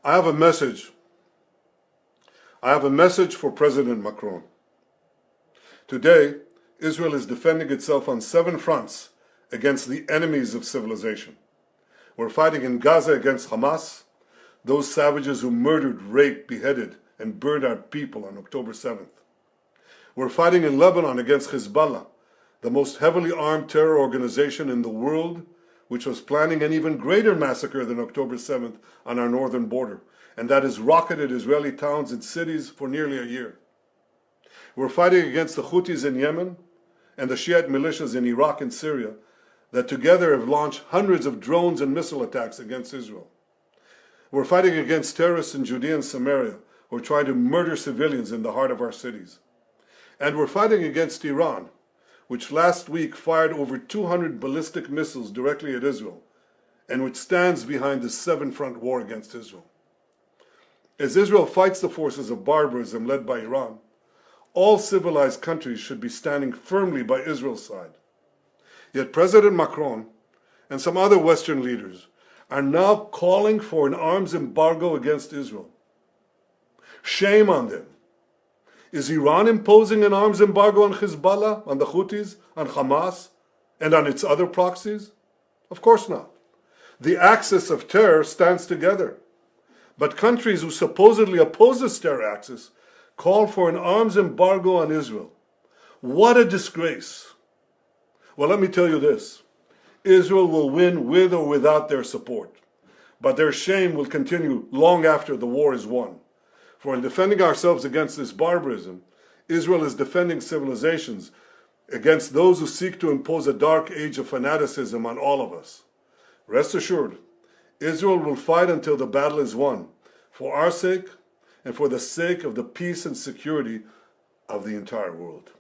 I have a message. I have a message for President Macron. Today, Israel is defending itself on 7 fronts against the enemies of civilization. We're fighting in Gaza against Hamas, those savages who murdered, raped, beheaded, and burned our people on October 7th. We're fighting in Lebanon against Hezbollah, the most heavily armed terror organization in the world, which was planning an even greater massacre than October 7th on our northern border, and that has rocketed Israeli towns and cities for nearly a year. We're fighting against the Houthis in Yemen and the Shiite militias in Iraq and Syria that together have launched hundreds of drones and missile attacks against Israel. We're fighting against terrorists in Judea and Samaria who are trying to murder civilians in the heart of our cities. And we're fighting against Iran, which last week fired over 200 ballistic missiles directly at Israel, and which stands behind the 7-front war against Israel. As Israel fights the forces of barbarism led by Iran, all civilized countries should be standing firmly by Israel's side. Yet President Macron and some other Western leaders are now calling for an arms embargo against Israel. Shame on them. Is Iran imposing an arms embargo on Hezbollah, on the Houthis, on Hamas, and on its other proxies? Of course not. The axis of terror stands together. But countries who supposedly oppose this terror axis call for an arms embargo on Israel. What a disgrace. Well, let me tell you this. Israel will win with or without their support. But their shame will continue long after the war is won. For in defending ourselves against this barbarism, Israel is defending civilizations against those who seek to impose a dark age of fanaticism on all of us. Rest assured, Israel will fight until the battle is won, for our sake and for the sake of the peace and security of the entire world.